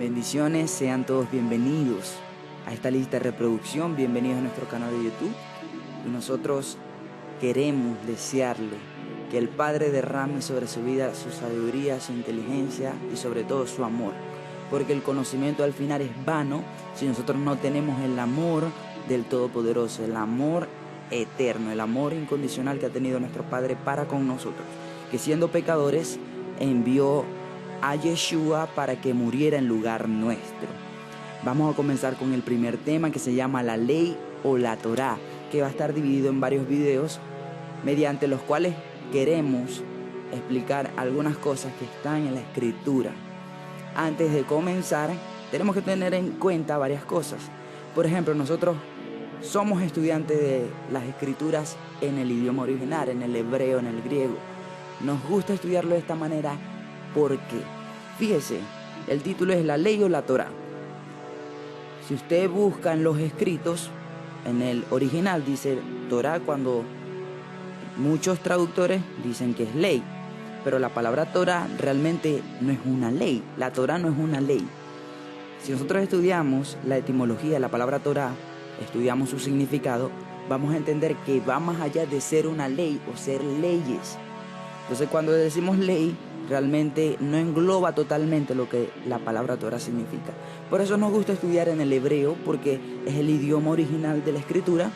Bendiciones, sean todos bienvenidos a esta lista de reproducción, bienvenidos a nuestro canal de YouTube. Y nosotros queremos desearle que el Padre derrame sobre su vida su sabiduría, su inteligencia y sobre todo su amor. Porque el conocimiento al final es vano si nosotros no tenemos el amor del Todopoderoso, el amor eterno, el amor incondicional que ha tenido nuestro Padre para con nosotros. Que siendo pecadores envió a Yeshua para que muriera en lugar nuestro. Vamos a comenzar con el primer tema, que se llama la ley o la Torá, que va a estar dividido en varios videos mediante los cuales queremos explicar algunas cosas que están en la escritura. Antes de comenzar, tenemos que tener en cuenta varias cosas. Por ejemplo, nosotros somos estudiantes de las escrituras en el idioma original, en el hebreo, en el griego. Nos gusta estudiarlo de esta manera porque, fíjese, el título es la ley o la Torá. Si usted busca en los escritos, en el original dice Torá, cuando muchos traductores dicen que es ley. Pero la palabra Torá realmente no es una ley. La Torá no es una ley. Si nosotros estudiamos la etimología de la palabra Torá, estudiamos su significado, vamos a entender que va más allá de ser una ley o ser leyes. Entonces, cuando decimos ley, realmente no engloba totalmente lo que la palabra Torá significa. Por eso nos gusta estudiar en el hebreo, porque es el idioma original de la escritura,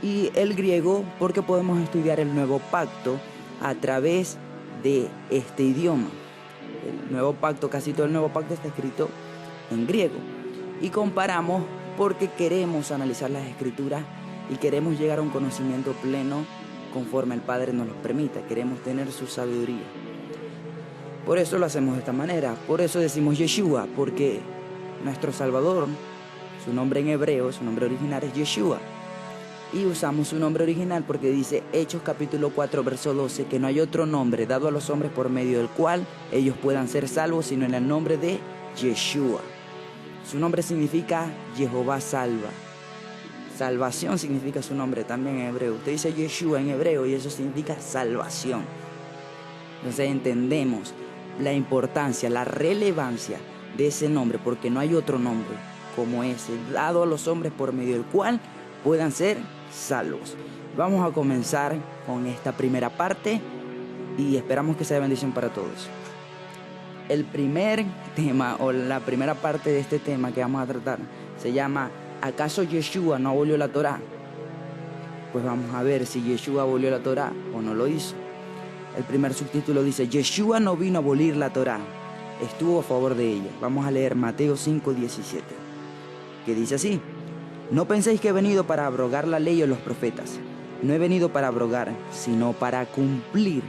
y el griego, porque podemos estudiar el nuevo pacto a través de este idioma. El nuevo pacto, casi todo el nuevo pacto está escrito en griego. Y comparamos porque queremos analizar las escrituras y queremos llegar a un conocimiento pleno conforme el Padre nos lo permita. Queremos tener su sabiduría. Por eso lo hacemos de esta manera. Por eso decimos Yeshua, porque nuestro Salvador, su nombre en hebreo, su nombre original es Yeshua. Y usamos su nombre original porque dice Hechos capítulo 4 verso 12 que no hay otro nombre dado a los hombres por medio del cual ellos puedan ser salvos sino en el nombre de Yeshua. Su nombre significa Jehová salva. Salvación significa su nombre también en hebreo. Usted dice Yeshua en hebreo y eso significa salvación. Entonces entendemos la importancia, la relevancia de ese nombre, porque no hay otro nombre como ese dado a los hombres por medio del cual puedan ser salvos. Vamos a comenzar con esta primera parte y esperamos que sea bendición para todos. El primer tema o la primera parte de este tema que vamos a tratar se llama ¿acaso Yeshua no abolió la Torá? Pues vamos a ver si Yeshua abolió la Torá o no lo hizo. El primer subtítulo dice Yeshua no vino a abolir la Torá, estuvo a favor de ella. Vamos a leer Mateo 5:17, que dice así: no penséis que he venido para abrogar la ley o los profetas. No he venido para abrogar, sino para cumplir.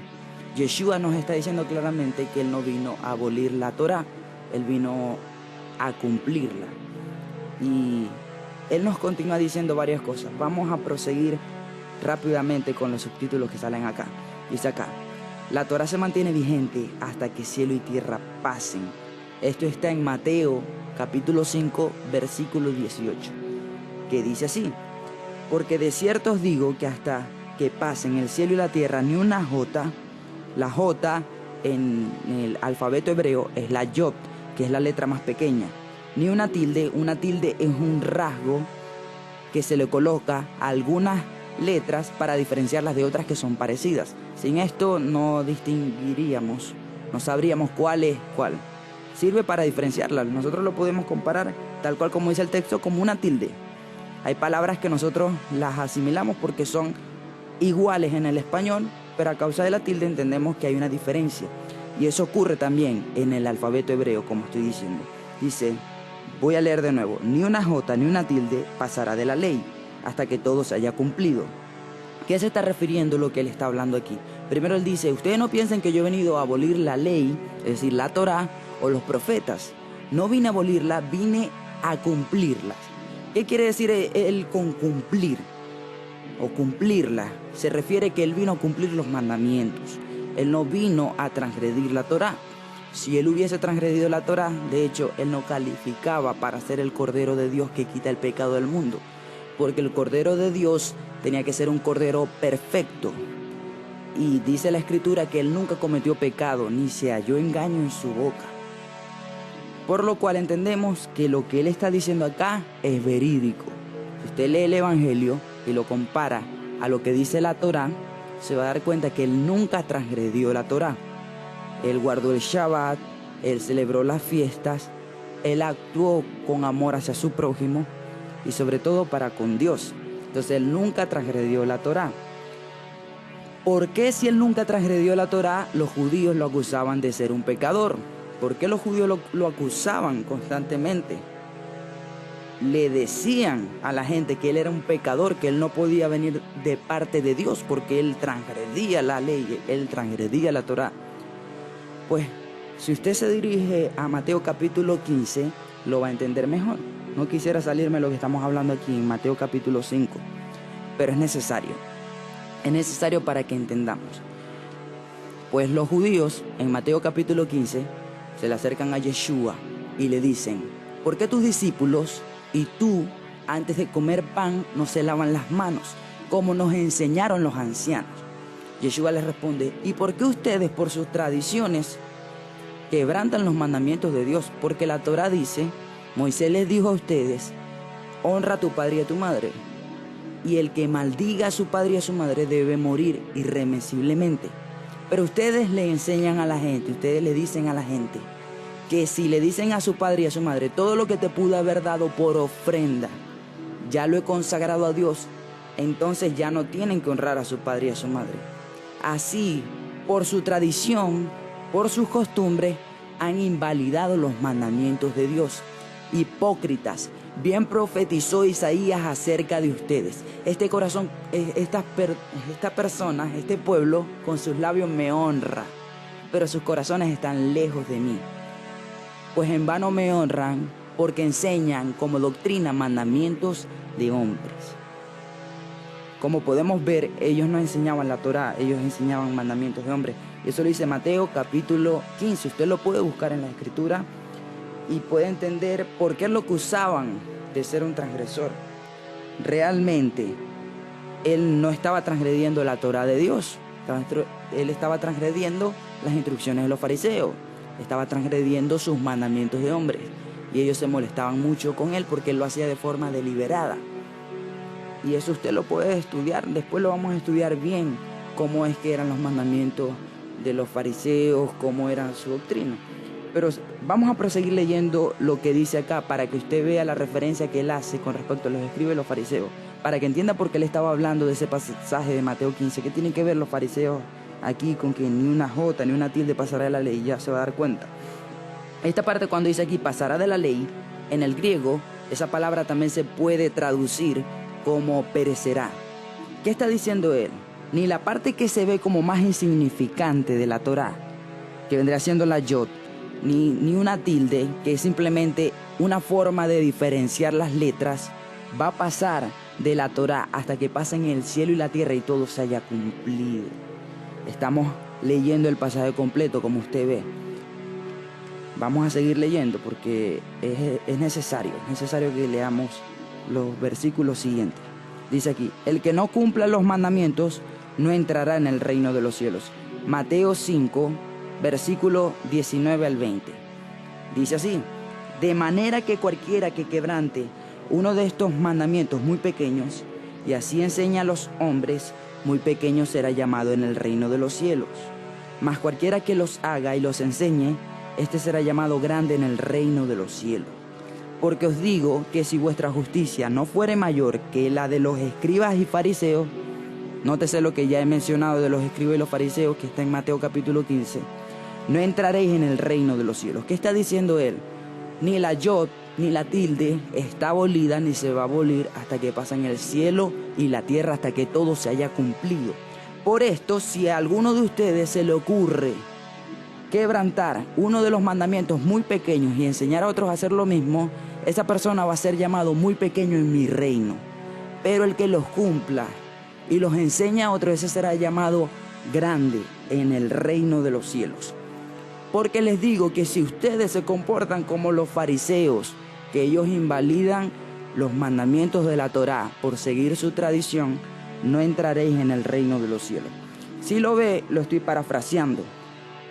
Yeshua nos está diciendo claramente que Él no vino a abolir la Torá, Él vino a cumplirla. Y Él nos continúa diciendo varias cosas. Vamos a proseguir rápidamente con los subtítulos que salen acá. Dice acá: la Torá se mantiene vigente hasta que cielo y tierra pasen. Esto está en Mateo capítulo 5 versículo 18. Que dice así: porque de cierto os digo que hasta que pasen el cielo y la tierra ni una jota, la jota en el alfabeto hebreo es la yod, que es la letra más pequeña, ni una tilde es un rasgo que se le coloca a algunas letras para diferenciarlas de otras que son parecidas. Sin esto no distinguiríamos, no sabríamos cuál es cuál. Sirve para diferenciarlas. Nosotros lo podemos comparar tal cual como dice el texto como una tilde. Hay palabras que nosotros las asimilamos porque son iguales en el español, pero a causa de la tilde entendemos que hay una diferencia. Y eso ocurre también en el alfabeto hebreo, como estoy diciendo. Dice, voy a leer de nuevo: ni una jota ni una tilde pasará de la ley hasta que todo se haya cumplido. ¿Qué se está refiriendo lo que él está hablando aquí? Primero él dice, ustedes no piensen que yo he venido a abolir la ley, es decir, la Torá o los profetas. No vine a abolirla, vine a cumplirlas. ¿Qué quiere decir él con cumplir o cumplirla? Se refiere que él vino a cumplir los mandamientos. Él no vino a transgredir la Torá. Si él hubiese transgredido la Torá, de hecho, él no calificaba para ser el Cordero de Dios que quita el pecado del mundo. Porque el Cordero de Dios tenía que ser un Cordero perfecto. Y dice la Escritura que él nunca cometió pecado, ni se halló engaño en su boca. Por lo cual entendemos que lo que él está diciendo acá es verídico. Si usted lee el Evangelio y lo compara a lo que dice la Torá, se va a dar cuenta que él nunca transgredió la Torá. Él guardó el Shabbat, él celebró las fiestas, él actuó con amor hacia su prójimo y sobre todo para con Dios. Entonces él nunca transgredió la Torá. ¿Por qué si él nunca transgredió la Torá, los judíos lo acusaban de ser un pecador? ¿Por qué los judíos lo acusaban constantemente? Le decían a la gente que él era un pecador, que él no podía venir de parte de Dios porque él transgredía la ley, él transgredía la Torá. Pues si usted se dirige a Mateo capítulo 15, lo va a entender mejor. No quisiera salirme de lo que estamos hablando aquí en Mateo capítulo 5, pero es necesario. Es necesario para que entendamos. Pues los judíos en Mateo capítulo 15 se le acercan a Yeshua y le dicen: ¿por qué tus discípulos y tú antes de comer pan no se lavan las manos, como nos enseñaron los ancianos? Yeshua les responde: ¿y por qué ustedes por sus tradiciones quebrantan los mandamientos de Dios? Porque la Torá dice, Moisés les dijo a ustedes: honra a tu padre y a tu madre, y el que maldiga a su padre y a su madre debe morir irremisiblemente. Pero ustedes le enseñan a la gente, ustedes le dicen a la gente que si le dicen a su padre y a su madre: todo lo que te pude haber dado por ofrenda, ya lo he consagrado a Dios, entonces ya no tienen que honrar a su padre y a su madre. Así, por su tradición, por sus costumbres, han invalidado los mandamientos de Dios. Hipócritas, bien profetizó Isaías acerca de ustedes. Este corazón, esta persona, este pueblo, con sus labios me honra, pero sus corazones están lejos de mí. Pues en vano me honran, porque enseñan como doctrina mandamientos de hombres. Como podemos ver, ellos no enseñaban la Torá, ellos enseñaban mandamientos de hombres. Eso lo dice Mateo capítulo 15. Usted lo puede buscar en la Escritura y puede entender por qué lo acusaban de ser un transgresor. Realmente, él no estaba transgrediendo la Torá de Dios. Él estaba transgrediendo las instrucciones de los fariseos. Estaba transgrediendo sus mandamientos de hombres. Y ellos se molestaban mucho con él porque él lo hacía de forma deliberada. Y eso usted lo puede estudiar. Después lo vamos a estudiar bien, cómo es que eran los mandamientos de los fariseos, cómo era su doctrina. Pero vamos a proseguir leyendo lo que dice acá para que usted vea la referencia que él hace con respecto a los escribas y los fariseos, para que entienda por qué él estaba hablando de ese pasaje de Mateo 15. ¿Qué tienen que ver los fariseos aquí con que ni una jota ni una tilde pasará de la ley? Ya se va a dar cuenta. Esta parte, cuando dice aquí pasará de la ley, en el griego esa palabra también se puede traducir como perecerá. ¿Qué está diciendo él? Ni la parte que se ve como más insignificante de la Torá, que vendría siendo la yod, ni una tilde, que es simplemente una forma de diferenciar las letras, va a pasar de la Torá hasta que pasen el cielo y la tierra y todo se haya cumplido. Estamos leyendo el pasaje completo, como usted ve. Vamos a seguir leyendo porque es necesario que leamos los versículos siguientes. Dice aquí: el que no cumpla los mandamientos no entrará en el reino de los cielos. Mateo 5, versículo 19 al 20. Dice así: de manera que cualquiera que quebrante uno de estos mandamientos muy pequeños, y así enseña a los hombres, muy pequeño será llamado en el reino de los cielos. Mas cualquiera que los haga y los enseñe, este será llamado grande en el reino de los cielos. Porque os digo que si vuestra justicia no fuere mayor que la de los escribas y fariseos, nótese lo que ya he mencionado de los escribas y los fariseos, que está en Mateo capítulo 15, no entraréis en el reino de los cielos. ¿Qué está diciendo él? Ni la yod ni la tilde está abolida ni se va a abolir hasta que pasen el cielo y la tierra, hasta que todo se haya cumplido. Por esto, si a alguno de ustedes se le ocurre quebrantar uno de los mandamientos muy pequeños y enseñar a otros a hacer lo mismo, esa persona va a ser llamado muy pequeño en mi reino. Pero el que los cumpla y los enseña a otros, ese será llamado grande en el reino de los cielos. Porque les digo que si ustedes se comportan como los fariseos, que ellos invalidan los mandamientos de la Torá por seguir su tradición, no entraréis en el reino de los cielos. Si lo ve, lo estoy parafraseando.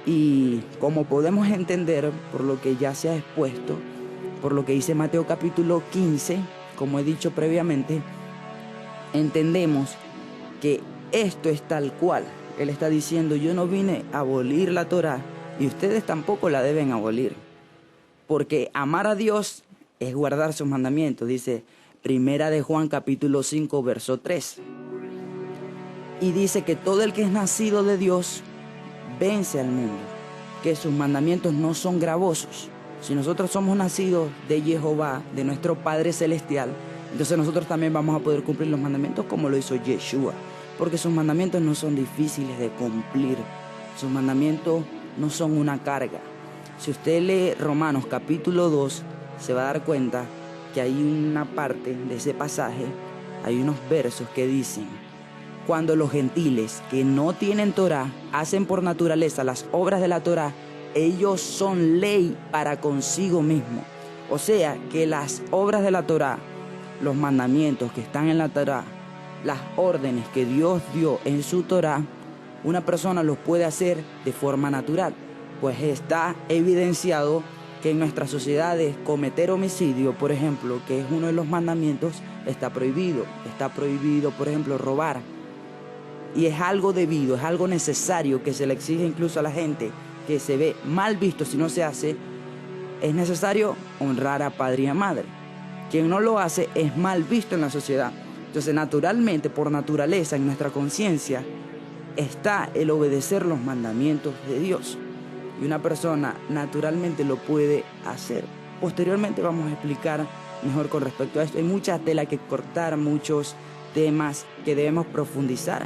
Y como podemos entender por lo que ya se ha expuesto, por lo que dice Mateo capítulo 15, como he dicho previamente, entendemos que esto es tal cual. Él está diciendo, yo no vine a abolir la Torá y ustedes tampoco la deben abolir. Porque amar a Dios es guardar sus mandamientos, dice Primera de Juan capítulo 5, verso 3. Y dice que todo el que es nacido de Dios vence al mundo, que sus mandamientos no son gravosos. Si nosotros somos nacidos de Jehová, de nuestro Padre Celestial, entonces nosotros también vamos a poder cumplir los mandamientos como lo hizo Yeshua, porque sus mandamientos no son difíciles de cumplir, sus mandamientos no son una carga. Si usted lee Romanos capítulo 2, se va a dar cuenta que hay una parte de ese pasaje, hay unos versos que dicen: cuando los gentiles que no tienen Torá hacen por naturaleza las obras de la Torá, ellos son ley para consigo mismo. O sea que las obras de la Torá, los mandamientos que están en la Torá, las órdenes que Dios dio en su Torá, una persona los puede hacer de forma natural. Pues está evidenciado que en nuestras sociedades cometer homicidio, por ejemplo, que es uno de los mandamientos, está prohibido. Está prohibido, por ejemplo, robar. Y es algo debido, es algo necesario que se le exige incluso a la gente, que se ve mal visto si no se hace. Es necesario honrar a padre y a madre. Quien no lo hace es mal visto en la sociedad. Entonces, naturalmente, por naturaleza, en nuestra conciencia, está el obedecer los mandamientos de Dios. Y una persona naturalmente lo puede hacer. Posteriormente vamos a explicar mejor con respecto a esto. Hay mucha tela que cortar, muchos temas que debemos profundizar,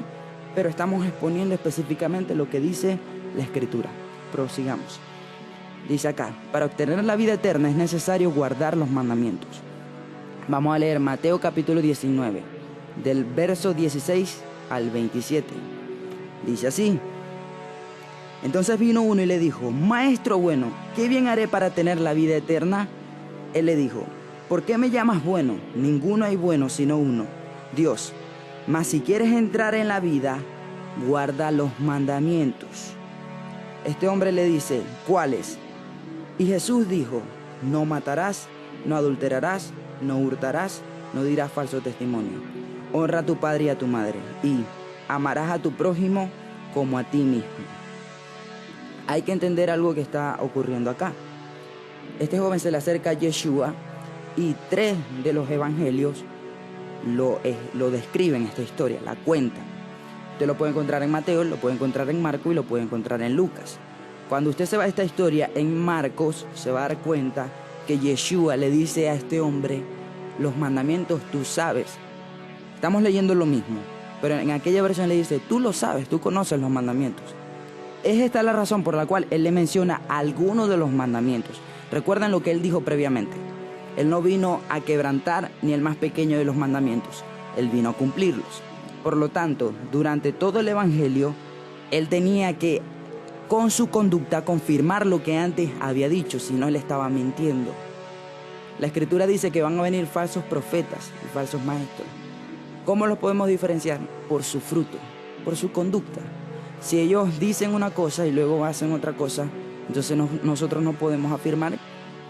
pero estamos exponiendo específicamente lo que dice la Escritura. Prosigamos. Dice acá: para obtener la vida eterna es necesario guardar los mandamientos. Vamos a leer Mateo capítulo 19, del verso 16 al 27. Dice así: entonces vino uno y le dijo: Maestro bueno, ¿qué bien haré para tener la vida eterna? Él le dijo: ¿por qué me llamas bueno? Ninguno hay bueno sino uno, Dios. Mas si quieres entrar en la vida, guarda los mandamientos. Este hombre le dice: ¿cuáles? Y Jesús dijo: no matarás, no adulterarás, no hurtarás, no dirás falso testimonio. Honra a tu padre y a tu madre, y amarás a tu prójimo como a ti mismo. Hay que entender algo que está ocurriendo acá. Este joven se le acerca a Yeshua y 3 de los evangelios lo describen esta historia, la cuentan. Usted lo puede encontrar en Mateo, lo puede encontrar en Marcos y lo puede encontrar en Lucas. Cuando usted se va a esta historia en Marcos, se va a dar cuenta que Yeshua le dice a este hombre: los mandamientos tú sabes. Estamos leyendo lo mismo, pero en aquella versión le dice: tú lo sabes, tú conoces los mandamientos. Es esta la razón por la cual él le menciona algunos de los mandamientos. Recuerden lo que él dijo previamente. Él no vino a quebrantar ni el más pequeño de los mandamientos. Él vino a cumplirlos. Por lo tanto, durante todo el evangelio, él tenía que, con su conducta, confirmar lo que antes había dicho, si no, él estaba mintiendo. La Escritura dice que van a venir falsos profetas y falsos maestros. ¿Cómo los podemos diferenciar? Por su fruto, por su conducta. Si ellos dicen una cosa y luego hacen otra cosa, entonces nosotros no podemos afirmar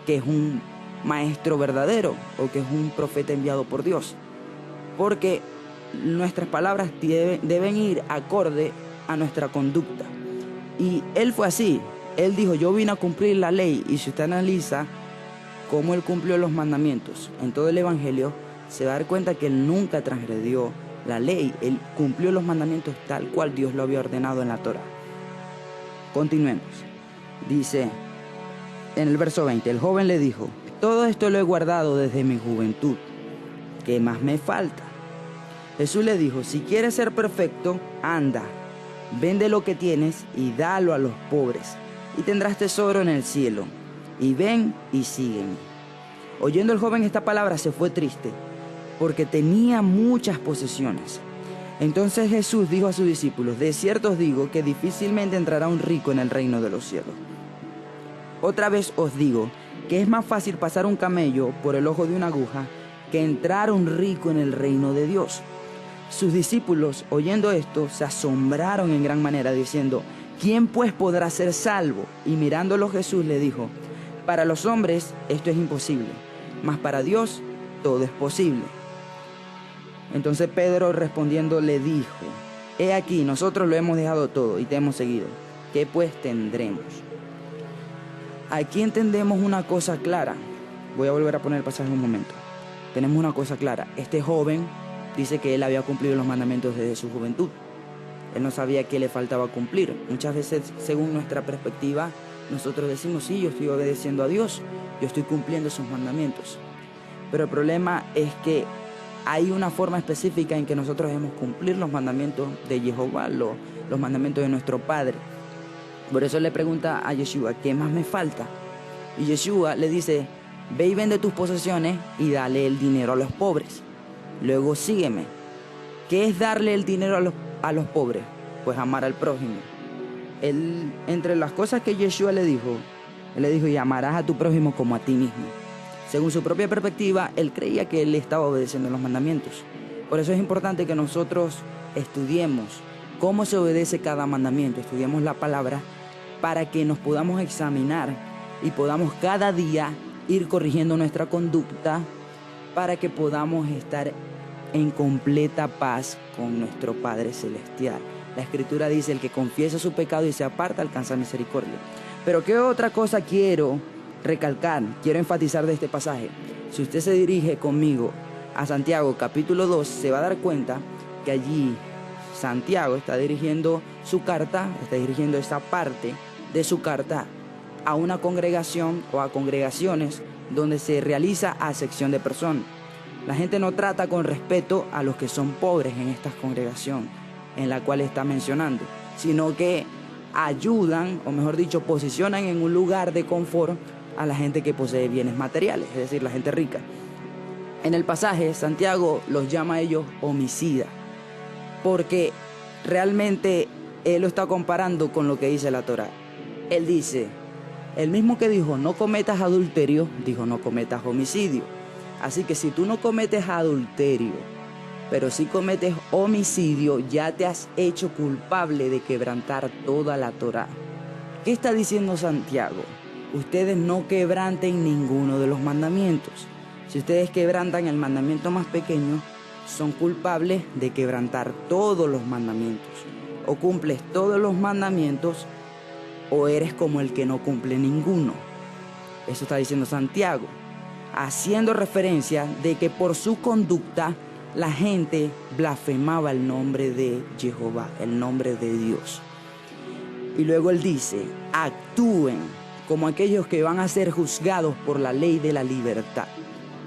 que es un maestro verdadero o que es un profeta enviado por Dios, porque nuestras palabras deben ir acorde a nuestra conducta. Y él fue así. Él dijo: yo vine a cumplir la ley. Y si usted analiza cómo él cumplió los mandamientos en todo el evangelio, se va a dar cuenta que él nunca transgredió la ley. Él cumplió los mandamientos tal cual Dios lo había ordenado en la Torá. Continuemos. Dice en el verso 20: el joven le dijo: todo esto lo he guardado desde mi juventud. ¿Qué más me falta? Jesús le dijo: si quieres ser perfecto, anda, vende lo que tienes y dalo a los pobres, y tendrás tesoro en el cielo. Y ven y sígueme. Oyendo el joven esta palabra, se fue triste, porque tenía muchas posesiones. Entonces Jesús dijo a sus discípulos: de cierto os digo que difícilmente entrará un rico en el reino de los cielos. Otra vez os digo que es más fácil pasar un camello por el ojo de una aguja que entrar un rico en el reino de Dios. Sus discípulos, oyendo esto, se asombraron en gran manera, diciendo: ¿quién pues podrá ser salvo? Y mirándolo Jesús le dijo, para los hombres esto es imposible, mas para Dios todo es posible. Entonces Pedro respondiendo le dijo, he aquí, nosotros lo hemos dejado todo y te hemos seguido. ¿Qué pues tendremos? Aquí entendemos una cosa clara. Voy a volver a poner el pasaje en un momento. Tenemos una cosa clara. Este joven dice que él había cumplido los mandamientos desde su juventud. Él no sabía qué le faltaba cumplir. Muchas veces, según nuestra perspectiva, nosotros decimos, sí, yo estoy obedeciendo a Dios, yo estoy cumpliendo sus mandamientos. Pero el problema es que hay una forma específica en que nosotros debemos cumplir los mandamientos de Jehová, los mandamientos de nuestro Padre. Por eso le pregunta a Yeshua, ¿qué más me falta? Y Yeshua le dice, ve y vende tus posesiones y dale el dinero a los pobres. Luego sígueme. ¿Qué es darle el dinero a los pobres? Pues amar al prójimo. Entre las cosas que Yeshua le dijo, él le dijo, y amarás a tu prójimo como a ti mismo. Según su propia perspectiva, él creía que él estaba obedeciendo los mandamientos. Por eso es importante que nosotros estudiemos cómo se obedece cada mandamiento, estudiemos la palabra para que nos podamos examinar y podamos cada día ir corrigiendo nuestra conducta para que podamos estar en completa paz con nuestro Padre Celestial. La Escritura dice, el que confiesa su pecado y se aparta alcanza misericordia. Pero ¿qué otra cosa quiero recalcar, quiero enfatizar de este pasaje? Si usted se dirige conmigo a Santiago capítulo 2, se va a dar cuenta que allí Santiago está dirigiendo su carta, está dirigiendo esa parte de su carta a una congregación o a congregaciones donde se realiza acepción de personas. La gente no trata con respeto a los que son pobres en esta congregación en la cual está mencionando, sino que ayudan, o mejor dicho, posicionan en un lugar de confort a la gente que posee bienes materiales, es decir, la gente rica. En el pasaje, Santiago los llama a ellos homicidas, porque realmente él lo está comparando con lo que dice la Torá. Él dice, el mismo que dijo no cometas adulterio, dijo no cometas homicidio. Así que si tú no cometes adulterio, pero si cometes homicidio, ya te has hecho culpable de quebrantar toda la Torá. ¿Qué está diciendo Santiago? Ustedes no quebranten ninguno de los mandamientos. Si ustedes quebrantan el mandamiento más pequeño, son culpables de quebrantar todos los mandamientos. O cumples todos los mandamientos, o eres como el que no cumple ninguno. Eso está diciendo Santiago, haciendo referencia de que por su conducta la gente blasfemaba el nombre de Jehová, el nombre de Dios. Y luego él dice, actúen como aquellos que van a ser juzgados por la ley de la libertad.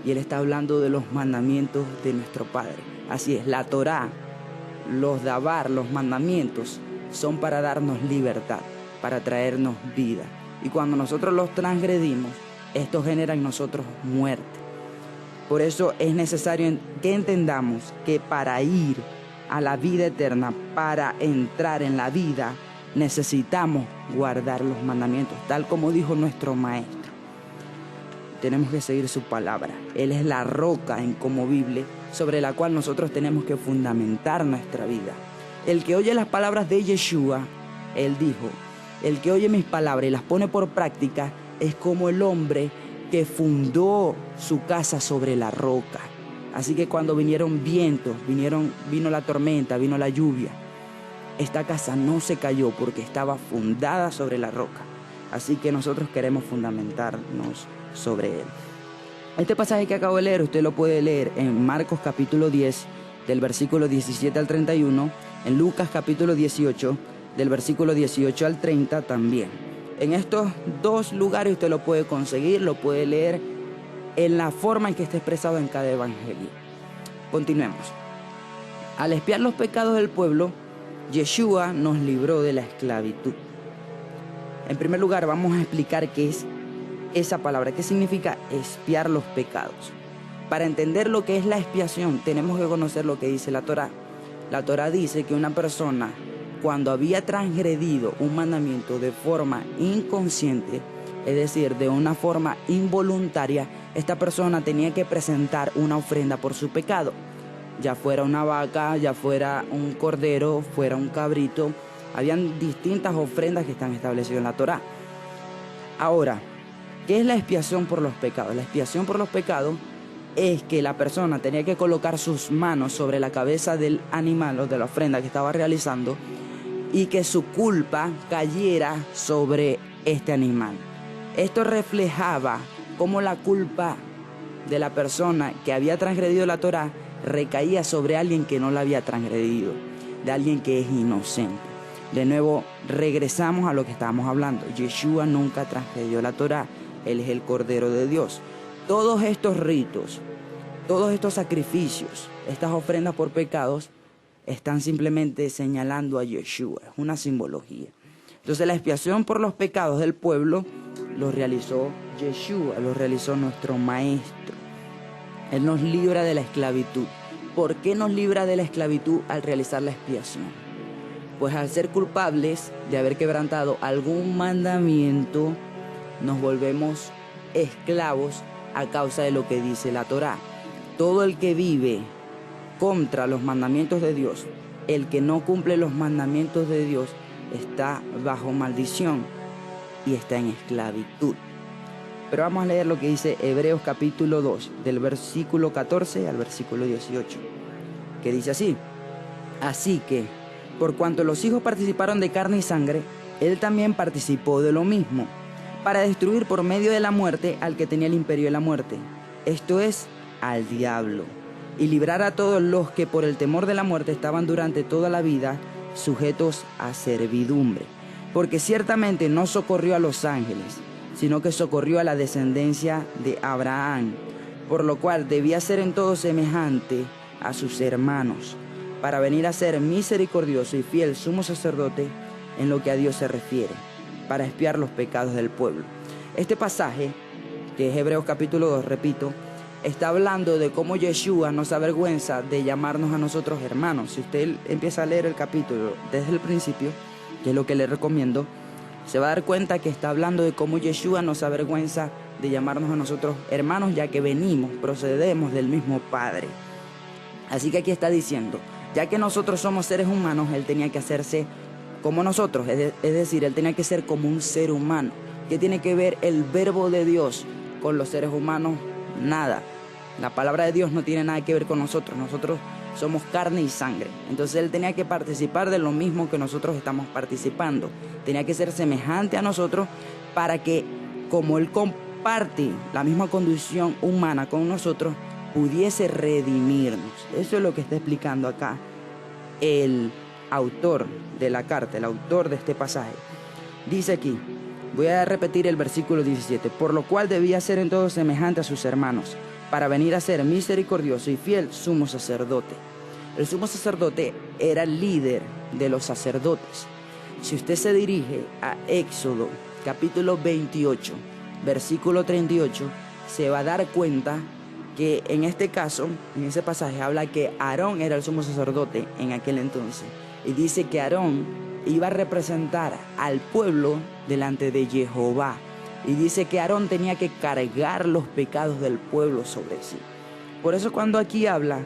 Y él está hablando de los mandamientos de nuestro Padre. Así es, la Torá, los dabar, los mandamientos, son para darnos libertad, para traernos vida. Y cuando nosotros los transgredimos, esto genera en nosotros muerte. Por eso es necesario que entendamos que para ir a la vida eterna, para entrar en la vida, necesitamos guardar los mandamientos, tal como dijo nuestro Maestro. Tenemos que seguir su palabra. Él es la roca inconmovible sobre la cual nosotros tenemos que fundamentar nuestra vida. El que oye las palabras de Yeshua, él dijo, el que oye mis palabras y las pone por práctica es como el hombre que fundó su casa sobre la roca. Así que cuando vinieron vientos, vino la tormenta, vino la lluvia, esta casa no se cayó porque estaba fundada sobre la roca. Así que nosotros queremos fundamentarnos sobre él. Este pasaje que acabo de leer, usted lo puede leer en Marcos capítulo 10, del versículo 17 al 31, en Lucas capítulo 18, del versículo 18 al 30 también. En estos dos lugares usted lo puede conseguir, lo puede leer en la forma en que está expresado en cada evangelio. Continuemos. Al expiar los pecados del pueblo, Yeshua nos libró de la esclavitud. En primer lugar, vamos a explicar qué es esa palabra, qué significa expiar los pecados. Para entender lo que es la expiación, tenemos que conocer lo que dice la Torá. La Torá dice que una persona, cuando había transgredido un mandamiento de forma inconsciente, es decir, de una forma involuntaria, esta persona tenía que presentar una ofrenda por su pecado. Ya fuera una vaca, ya fuera un cordero, fuera un cabrito, Habían distintas ofrendas que están establecidas en la Torá. Ahora, ¿qué es la expiación por los pecados? La expiación por los pecados es que la persona tenía que colocar sus manos sobre la cabeza del animal o de la ofrenda que estaba realizando y que su culpa cayera sobre este animal. Esto reflejaba cómo la culpa de la persona que había transgredido la Torá recaía sobre alguien que no la había transgredido, de alguien que es inocente. De nuevo, regresamos a lo que estábamos hablando. Yeshua nunca transgredió la Torá. Él es el Cordero de Dios. Todos estos ritos, todos estos sacrificios, estas ofrendas por pecados, están simplemente señalando a Yeshua. Es una simbología. Entonces la expiación por los pecados del pueblo lo realizó Yeshua, lo realizó nuestro Maestro. Él nos libra de la esclavitud. ¿Por qué nos libra de la esclavitud al realizar la expiación? Pues al ser culpables de haber quebrantado algún mandamiento, nos volvemos esclavos a causa de lo que dice la Torá. Todo el que vive contra los mandamientos de Dios, el que no cumple los mandamientos de Dios, está bajo maldición y está en esclavitud. Pero vamos a leer lo que dice Hebreos capítulo 2, del versículo 14 al versículo 18, que dice así: así que, por cuanto los hijos participaron de carne y sangre, él también participó de lo mismo, para destruir por medio de la muerte al que tenía el imperio de la muerte, esto es, al diablo, y librar a todos los que por el temor de la muerte estaban durante toda la vida sujetos a servidumbre, porque ciertamente no socorrió a los ángeles, sino que socorrió a la descendencia de Abraham, por lo cual debía ser en todo semejante a sus hermanos, para venir a ser misericordioso y fiel sumo sacerdote en lo que a Dios se refiere, para expiar los pecados del pueblo. Este pasaje, que es Hebreos capítulo 2, repito, está hablando de cómo Yeshua no se avergüenza de llamarnos a nosotros hermanos. Si usted empieza a leer el capítulo desde el principio, que es lo que le recomiendo, se va a dar cuenta que está hablando de cómo Yeshua no se avergüenza de llamarnos a nosotros hermanos, ya que procedemos del mismo Padre. Así que aquí está diciendo, ya que nosotros somos seres humanos, Él tenía que hacerse como nosotros, es decir, Él tenía que ser como un ser humano. ¿Qué tiene que ver el verbo de Dios con los seres humanos? Nada. La palabra de Dios no tiene nada que ver con nosotros. Nosotros somos carne y sangre. Entonces Él tenía que participar de lo mismo que nosotros estamos participando. Tenía que ser semejante a nosotros para que, como Él comparte la misma condición humana con nosotros, pudiese redimirnos. Eso es lo que está explicando acá el autor de la carta, el autor de este pasaje. Dice aquí, voy a repetir el versículo 17, por lo cual debía ser en todo semejante a sus hermanos, para venir a ser misericordioso y fiel sumo sacerdote. El sumo sacerdote era el líder de los sacerdotes. Si usted se dirige a Éxodo capítulo 28, versículo 38, se va a dar cuenta que en este caso, en ese pasaje, habla que Aarón era el sumo sacerdote en aquel entonces. Y dice que Aarón iba a representar al pueblo delante de Jehová. Y dice que Aarón tenía que cargar los pecados del pueblo sobre sí. Por eso cuando aquí habla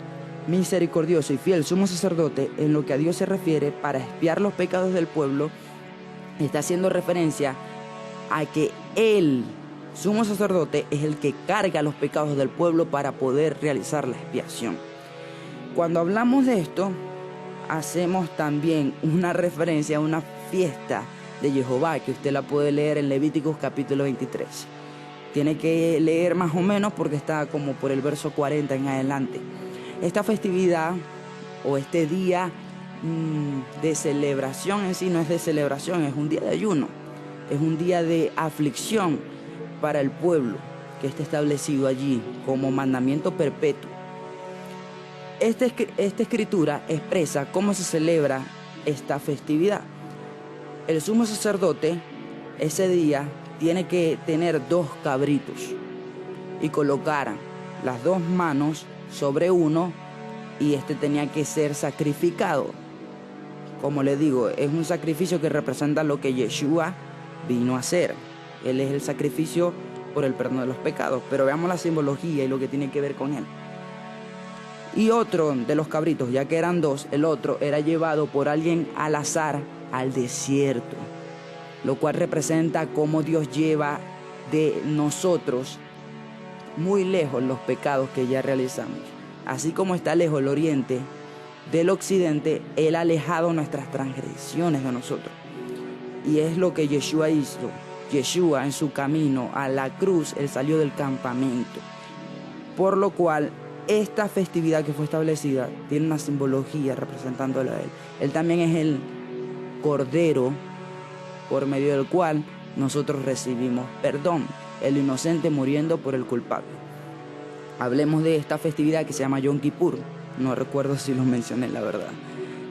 misericordioso y fiel sumo sacerdote, en lo que a Dios se refiere, para expiar los pecados del pueblo, está haciendo referencia a que Él, sumo sacerdote, es el que carga los pecados del pueblo para poder realizar la expiación. Cuando hablamos de esto, hacemos también una referencia a una fiesta de Jehová, que usted la puede leer en Levíticos capítulo 23. Tiene que leer más o menos porque está como por el verso 40 en adelante. Esta festividad o este día de celebración en sí no es de celebración, es un día de ayuno, es un día de aflicción para el pueblo que está establecido allí como mandamiento perpetuo. Esta escritura expresa cómo se celebra esta festividad. El sumo sacerdote ese día tiene que tener 2 cabritos y colocar las 2 manos sobre uno, y este tenía que ser sacrificado. Como le digo, es un sacrificio que representa lo que Yeshua vino a hacer. Él es el sacrificio por el perdón de los pecados, pero veamos la simbología y lo que tiene que ver con él. Y otro de los cabritos, ya que eran 2, el otro era llevado por alguien al azar al desierto, lo cual representa cómo Dios lleva de nosotros muy lejos los pecados que ya realizamos. Así como está lejos el oriente del occidente, Él ha alejado nuestras transgresiones de nosotros. Y es lo que Yeshua hizo. Yeshua, en su camino a la cruz, Él salió del campamento. Por lo cual, esta festividad que fue establecida tiene una simbología representándolo a Él. Él también es el Cordero por medio del cual nosotros recibimos perdón, el inocente muriendo por el culpable. Hablemos de esta festividad que se llama Yom Kippur. No recuerdo si lo mencioné, la verdad.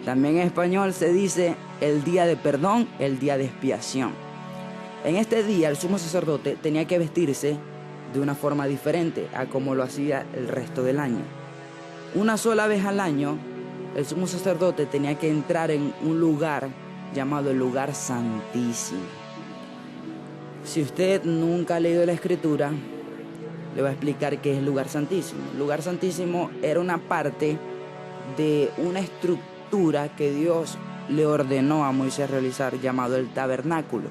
También en español se dice el día de perdón, el día de expiación. En este día el sumo sacerdote tenía que vestirse de una forma diferente a como lo hacía el resto del año. Una sola vez al año, el sumo sacerdote tenía que entrar en un lugar llamado el lugar santísimo. Si usted nunca ha leído la escritura, le voy a explicar qué es el lugar santísimo. El lugar santísimo era una parte de una estructura que Dios le ordenó a Moisés realizar, llamado el tabernáculo.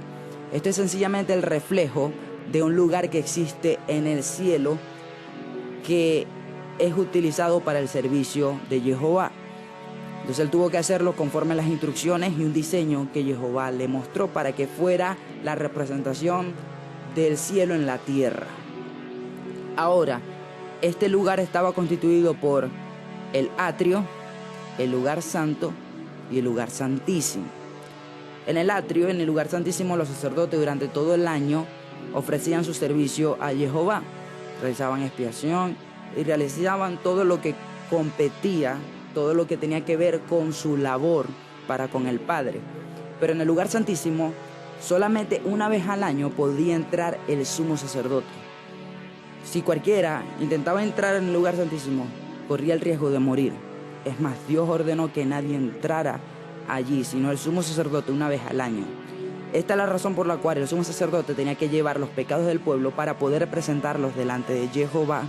Esto es sencillamente el reflejo de un lugar que existe en el cielo, que es utilizado para el servicio de Jehová. Entonces él tuvo que hacerlo conforme a las instrucciones y un diseño que Jehová le mostró para que fuera la representación del cielo en la tierra. Ahora, este lugar estaba constituido por el atrio, el lugar santo y el lugar santísimo. En el atrio, en el lugar santísimo, los sacerdotes durante todo el año ofrecían su servicio a Jehová. Realizaban expiación y realizaban todo lo que competía, todo lo que tenía que ver con su labor para con el Padre. Pero en el lugar santísimo, solamente una vez al año podía entrar el sumo sacerdote. Si cualquiera intentaba entrar en el lugar santísimo, corría el riesgo de morir. Es más, Dios ordenó que nadie entrara allí, sino el sumo sacerdote una vez al año. Esta es la razón por la cual el sumo sacerdote tenía que llevar los pecados del pueblo para poder presentarlos delante de Jehová,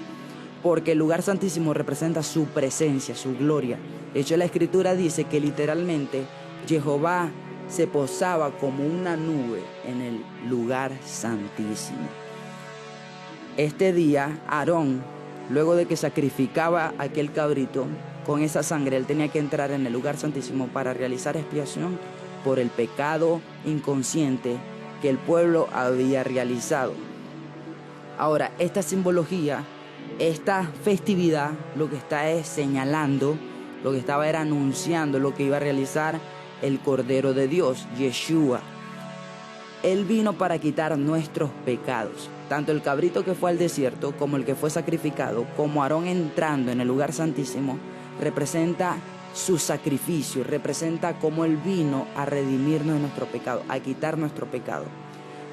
porque el lugar santísimo representa su presencia, su gloria. De hecho, la escritura dice que literalmente Jehová se posaba como una nube en el lugar santísimo. Este día, Aarón, luego de que sacrificaba aquel cabrito, con esa sangre él tenía que entrar en el lugar santísimo para realizar expiación por el pecado inconsciente que el pueblo había realizado. Ahora, esta simbología, esta festividad, lo que está es señalando, lo que estaba era anunciando lo que iba a realizar el Cordero de Dios, Yeshua. Él vino para quitar nuestros pecados. Tanto el cabrito que fue al desierto, como el que fue sacrificado, como Aarón entrando en el lugar santísimo, representa su sacrificio, representa cómo Él vino a redimirnos de nuestro pecado, a quitar nuestro pecado.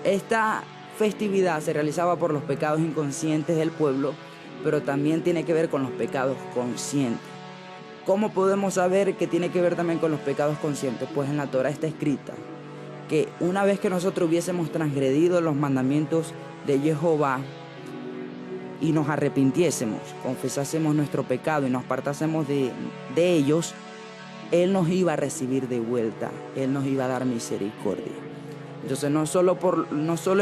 Esta festividad se realizaba por los pecados inconscientes del pueblo, pero también tiene que ver con los pecados conscientes. ¿Cómo podemos saber que tiene que ver también con los pecados conscientes? Pues en la Torah está escrita que una vez que nosotros hubiésemos transgredido los mandamientos de Jehová y nos arrepintiésemos, confesásemos nuestro pecado y nos apartásemos de ellos, Él nos iba a recibir de vuelta, Él nos iba a dar misericordia. Entonces no solo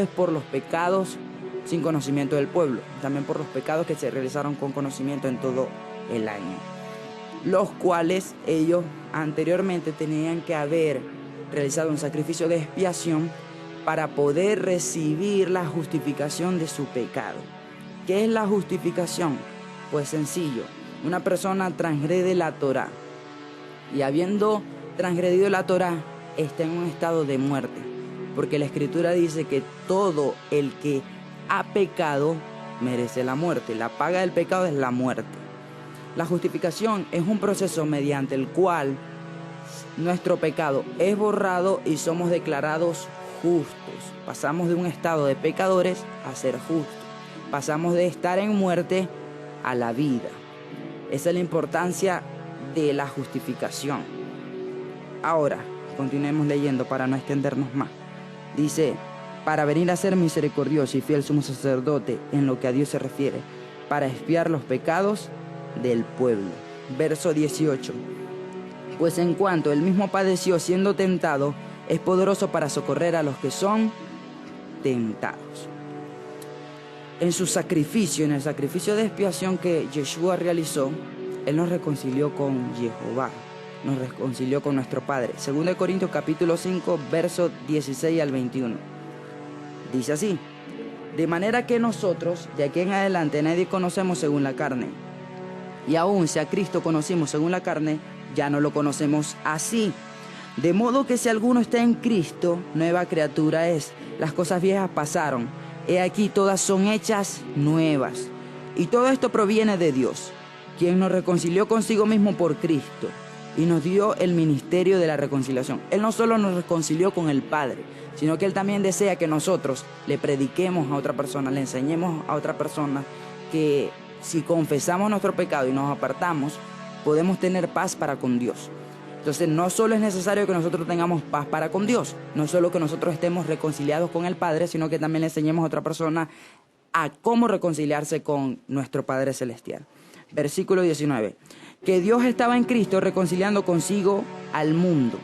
es por los pecados sin conocimiento del pueblo, también por los pecados que se realizaron con conocimiento en todo el año, los cuales ellos anteriormente tenían que haber realizado un sacrificio de expiación para poder recibir la justificación de su pecado. ¿Qué es la justificación? Pues sencillo, una persona transgrede la Torá y habiendo transgredido la Torá está en un estado de muerte, porque la Escritura dice que todo el que ha pecado merece la muerte. La paga del pecado es la muerte. La justificación es un proceso mediante el cual nuestro pecado es borrado y somos declarados justos. Pasamos de un estado de pecadores a ser justos. Pasamos de estar en muerte a la vida. Esa es la importancia de la justificación. Ahora, continuemos leyendo para no extendernos más. Dice, para venir a ser misericordioso y fiel sumo sacerdote en lo que a Dios se refiere, para expiar los pecados del pueblo. Verso 18. Pues en cuanto él mismo padeció siendo tentado, es poderoso para socorrer a los que son tentados. En su sacrificio, en el sacrificio de expiación que Yeshua realizó, Él nos reconcilió con Jehová, nos reconcilió con nuestro Padre. 2 Corintios capítulo 5, versos 16 al 21. Dice así: de manera que nosotros, de aquí en adelante, nadie conocemos según la carne. Y aún si a Cristo conocimos según la carne, ya no lo conocemos así. De modo que si alguno está en Cristo, nueva criatura es. Las cosas viejas pasaron. He aquí, todas son hechas nuevas. Y todo esto proviene de Dios, quien nos reconcilió consigo mismo por Cristo y nos dio el ministerio de la reconciliación. Él no solo nos reconcilió con el Padre, sino que Él también desea que nosotros le prediquemos a otra persona, le enseñemos a otra persona que si confesamos nuestro pecado y nos apartamos, podemos tener paz para con Dios. Entonces no solo es necesario que nosotros tengamos paz para con Dios, no solo que nosotros estemos reconciliados con el Padre, sino que también le enseñemos a otra persona a cómo reconciliarse con nuestro Padre Celestial. Versículo 19. Que Dios estaba en Cristo reconciliando consigo al mundo,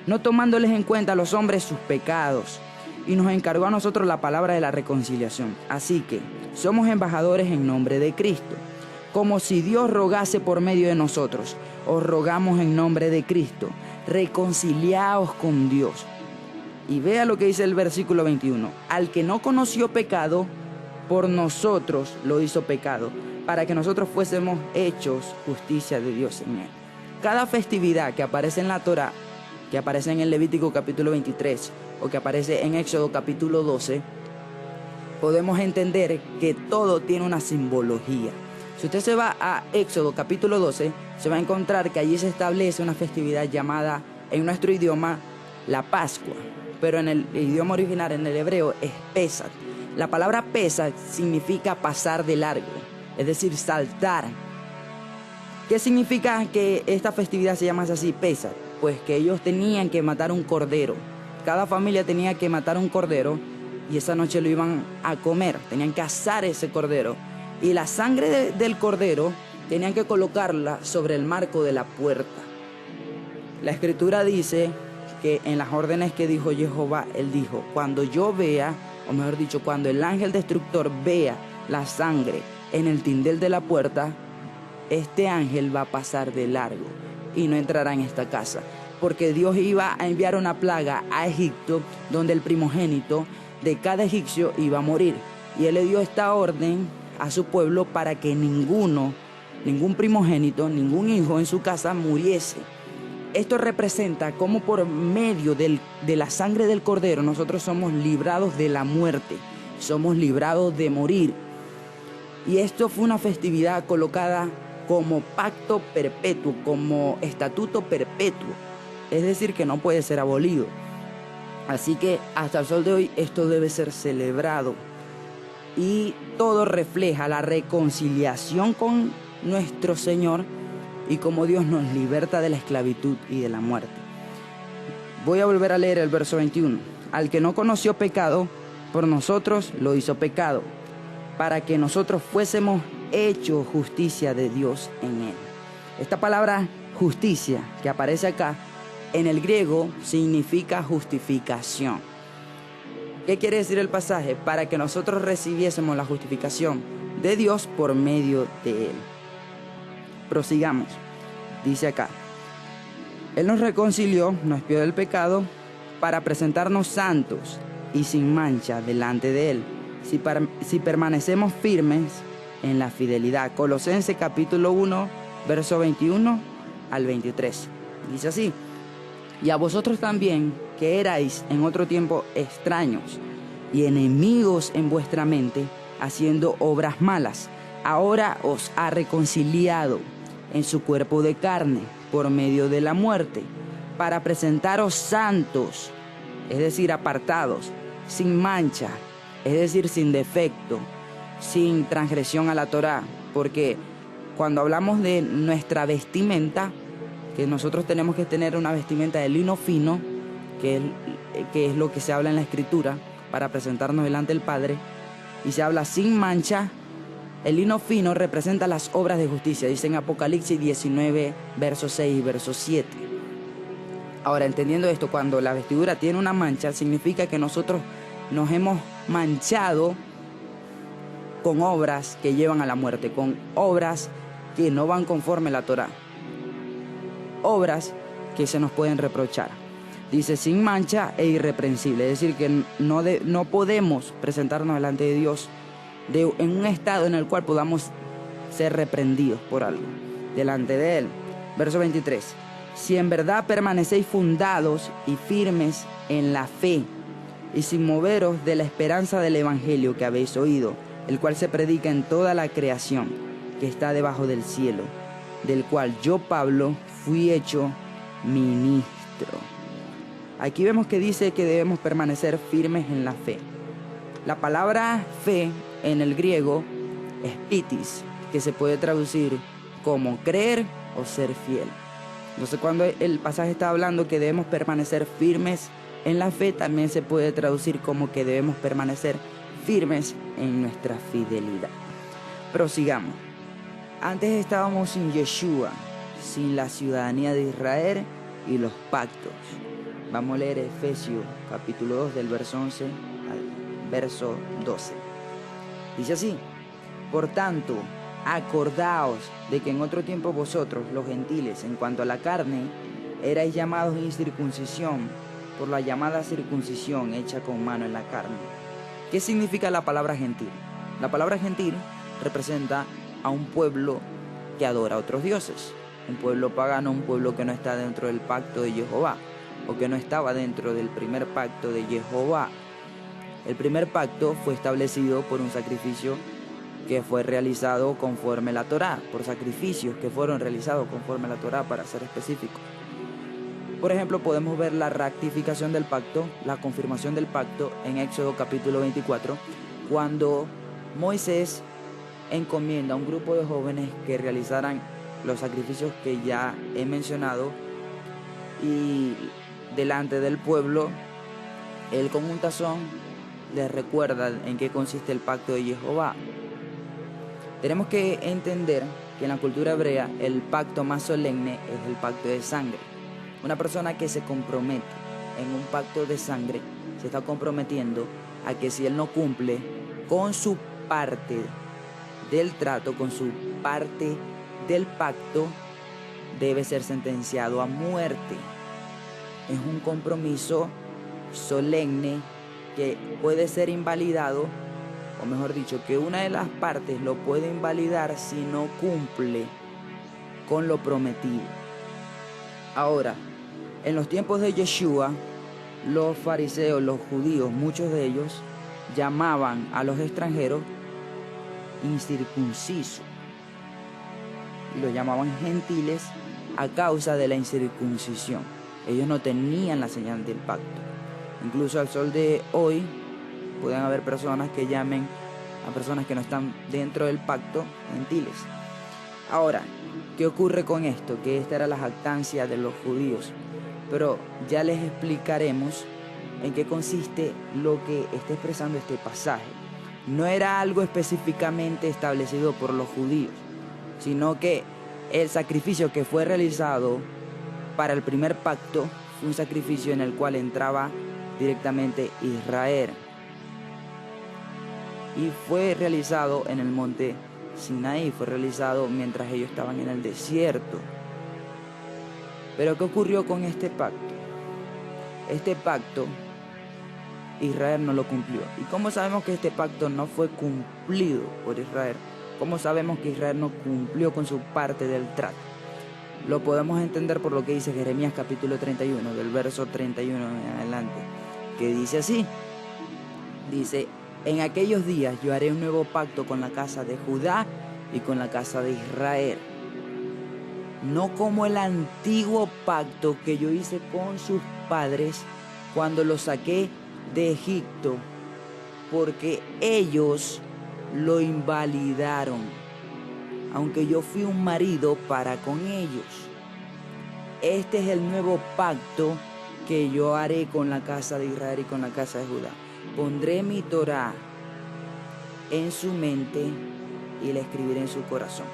no tomándoles en cuenta a los hombres sus pecados, y nos encargó a nosotros la palabra de la reconciliación. Así que somos embajadores en nombre de Cristo, como si Dios rogase por medio de nosotros. Os rogamos en nombre de Cristo, reconciliaos con Dios. Y vea lo que dice el versículo 21. Al que no conoció pecado, por nosotros lo hizo pecado, para que nosotros fuésemos hechos justicia de Dios en él. Cada festividad que aparece en la Torá, que aparece en el Levítico capítulo 23 o que aparece en Éxodo capítulo 12, podemos entender que todo tiene una simbología. Si usted se va a Éxodo capítulo 12, se va a encontrar que allí se establece una festividad llamada en nuestro idioma la Pascua, pero en el idioma original, en el hebreo, es Pesach. La palabra Pesach significa pasar de largo, es decir, saltar. ¿Qué significa que esta festividad se llama así, Pesach? Pues que ellos tenían que matar un cordero. Cada familia tenía que matar un cordero y esa noche lo iban a comer. Tenían que asar ese cordero. Y la sangre del cordero tenían que colocarla sobre el marco de la puerta. La Escritura dice que en las órdenes que dijo Jehová, Él dijo: cuando yo vea, o mejor dicho, cuando el ángel destructor vea la sangre en el tindel de la puerta, este ángel va a pasar de largo y no entrará en esta casa, porque Dios iba a enviar una plaga a Egipto, donde el primogénito de cada egipcio iba a morir. Y Él le dio esta orden a su pueblo para que ningún primogénito, ningún hijo en su casa muriese. Esto representa cómo por medio de la sangre del cordero nosotros somos librados de la muerte, somos librados de morir. Y esto fue una festividad colocada como pacto perpetuo, como estatuto perpetuo, es decir, que no puede ser abolido. Así que hasta el sol de hoy esto debe ser celebrado. Y todo refleja la reconciliación con nuestro Señor y cómo Dios nos liberta de la esclavitud y de la muerte. Voy a volver a leer el verso 21. Al que no conoció pecado, por nosotros lo hizo pecado, para que nosotros fuésemos hechos justicia de Dios en él. Esta palabra justicia que aparece acá, en el griego significa justificación. ¿Qué quiere decir el pasaje? Para que nosotros recibiésemos la justificación de Dios por medio de Él. Prosigamos. Dice acá: Él nos reconcilió, nos expió del pecado, para presentarnos santos y sin mancha delante de Él, si permanecemos firmes en la fidelidad. Colosenses capítulo 1, verso 21 al 23. Dice así: Y a vosotros también, que erais en otro tiempo extraños y enemigos en vuestra mente, haciendo obras malas, ahora os ha reconciliado en su cuerpo de carne por medio de la muerte, para presentaros santos, es decir, apartados, sin mancha, es decir, sin defecto, sin transgresión a la Torá. Porque cuando hablamos de nuestra vestimenta, que nosotros tenemos que tener una vestimenta de lino fino, que es lo que se habla en la Escritura, para presentarnos delante del Padre, y se habla sin mancha. El lino fino representa las obras de justicia, dice en Apocalipsis 19, verso 6 y verso 7. Ahora, entendiendo esto, cuando la vestidura tiene una mancha, significa que nosotros nos hemos manchado con obras que llevan a la muerte, con obras que no van conforme a la Torá, obras que se nos pueden reprochar. Dice, sin mancha e irreprensible, es decir, que no podemos presentarnos delante de Dios en un estado en el cual podamos ser reprendidos por algo, delante de Él. Verso 23, si en verdad permanecéis fundados y firmes en la fe, y sin moveros de la esperanza del evangelio que habéis oído, el cual se predica en toda la creación que está debajo del cielo, del cual yo, Pablo, fui hecho ministro. Aquí vemos que dice que debemos permanecer firmes en la fe. La palabra fe en el griego es pitis, que se puede traducir como creer o ser fiel. Entonces, cuando el pasaje está hablando que debemos permanecer firmes en la fe, también se puede traducir como que debemos permanecer firmes en nuestra fidelidad. Prosigamos. Antes estábamos sin Yeshua, sin la ciudadanía de Israel y los pactos. Vamos a leer Efesios capítulo 2 del verso 11 al verso 12. Dice así, por tanto, acordaos de que en otro tiempo vosotros, los gentiles, en cuanto a la carne, erais llamados incircuncisión por la llamada circuncisión hecha con mano en la carne. ¿Qué significa la palabra gentil? La palabra gentil representa a un pueblo que adora a otros dioses. Un pueblo pagano, un pueblo que no está dentro del pacto de Jehová, o que no estaba dentro del primer pacto de Jehová. El primer pacto fue establecido por un sacrificio que fue realizado conforme a la Torá, por sacrificios que fueron realizados conforme a la Torá, para ser específico. Por ejemplo, podemos ver la ratificación del pacto, la confirmación del pacto en Éxodo capítulo 24, cuando Moisés encomienda a un grupo de jóvenes que realizaran los sacrificios que ya he mencionado, y delante del pueblo, él con un tazón les recuerda en qué consiste el pacto de Jehová. Tenemos que entender que en la cultura hebrea el pacto más solemne es el pacto de sangre. Una persona que se compromete en un pacto de sangre se está comprometiendo a que si él no cumple con su parte del trato, con su parte del pacto, debe ser sentenciado a muerte. Es un compromiso solemne que puede ser invalidado, o mejor dicho, que una de las partes lo puede invalidar si no cumple con lo prometido. Ahora, en los tiempos de Yeshua, los fariseos, los judíos, muchos de ellos llamaban a los extranjeros incircuncisos y los llamaban gentiles a causa de la incircuncisión. Ellos no tenían la señal del pacto. Incluso al sol de hoy pueden haber personas que llamen a personas que no están dentro del pacto gentiles. Ahora, ¿qué ocurre con esto? Que esta era la jactancia de los judíos, pero ya les explicaremos en qué consiste lo que está expresando este pasaje. No era algo específicamente establecido por los judíos, sino que el sacrificio que fue realizado para el primer pacto fue un sacrificio en el cual entraba directamente Israel, y fue realizado en el monte Sinaí, fue realizado mientras ellos estaban en el desierto. Pero ¿qué ocurrió con este pacto? Este pacto Israel no lo cumplió. ¿Y cómo sabemos que este pacto no fue cumplido por Israel? ¿Cómo sabemos que Israel no cumplió con su parte del trato? Lo podemos entender por lo que dice Jeremías capítulo 31, del verso 31 en adelante, que dice así. Dice, en aquellos días yo haré un nuevo pacto con la casa de Judá y con la casa de Israel. No como el antiguo pacto que yo hice con sus padres cuando los saqué de Egipto, porque ellos lo invalidaron, aunque yo fui un marido para con ellos. Este es el nuevo pacto que yo haré con la casa de Israel y con la casa de Judá. Pondré mi Torá en su mente y la escribiré en su corazón.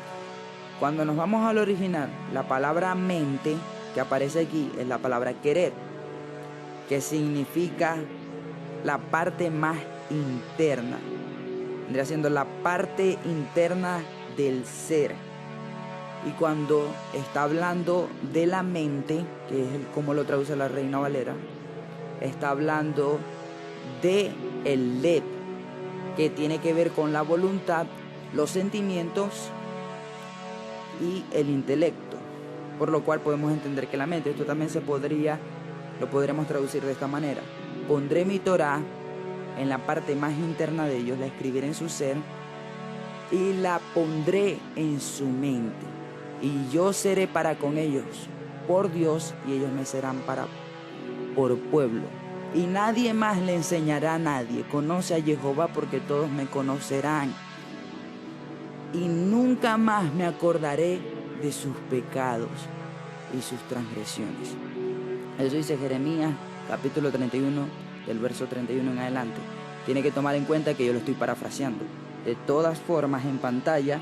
Cuando nos vamos al original, la palabra mente que aparece aquí es la palabra querer, que significa la parte más interna. Vendría siendo la parte interna del ser. Y cuando está hablando de la mente, que es como lo traduce la Reina Valera, está hablando de el lev, que tiene que ver con la voluntad, los sentimientos y el intelecto. Por lo cual podemos entender que la mente, esto también lo podremos traducir de esta manera: pondré mi Torá en la parte más interna de ellos, la escribiré en su ser y la pondré en su mente. Y yo seré para con ellos por Dios, y ellos me serán por pueblo. Y nadie más le enseñará a nadie: conoce a Jehová, porque todos me conocerán. Y nunca más me acordaré de sus pecados y sus transgresiones. Eso dice Jeremías capítulo 31, del verso 31 en adelante. Tiene que tomar en cuenta que yo lo estoy parafraseando. De todas formas, en pantalla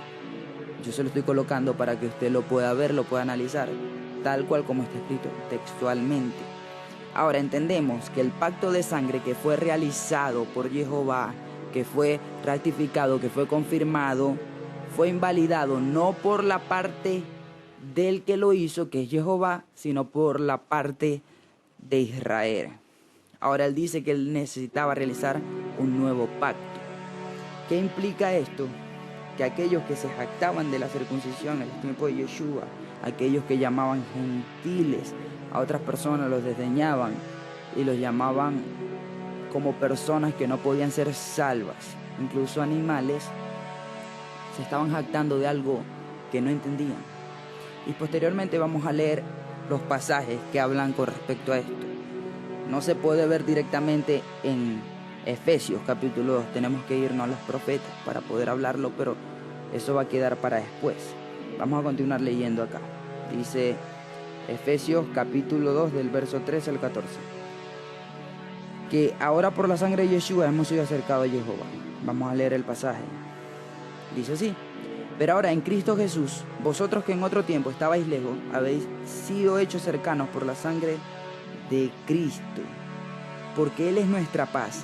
yo se lo estoy colocando para que usted lo pueda ver, lo pueda analizar, tal cual como está escrito textualmente. Ahora entendemos que el pacto de sangre que fue realizado por Jehová, que fue ratificado, que fue confirmado, fue invalidado no por la parte del que lo hizo, que es Jehová, sino por la parte de Israel. Ahora él dice que él necesitaba realizar un nuevo pacto. ¿Qué implica esto? Que aquellos que se jactaban de la circuncisión en el tiempo de Yeshua, aquellos que llamaban gentiles a otras personas, los desdeñaban y los llamaban como personas que no podían ser salvas, incluso animales, se estaban jactando de algo que no entendían. Y posteriormente vamos a leer los pasajes que hablan con respecto a esto. No se puede ver directamente en Efesios capítulo 2, tenemos que irnos a los profetas para poder hablarlo, pero eso va a quedar para después. Vamos a continuar leyendo acá. Dice Efesios capítulo 2 del verso 13 al 14. Que ahora por la sangre de Yeshua hemos sido acercados a Jehová. Vamos a leer el pasaje. Dice así: pero ahora en Cristo Jesús, vosotros que en otro tiempo estabais lejos, habéis sido hechos cercanos por la sangre de Cristo, porque Él es nuestra paz,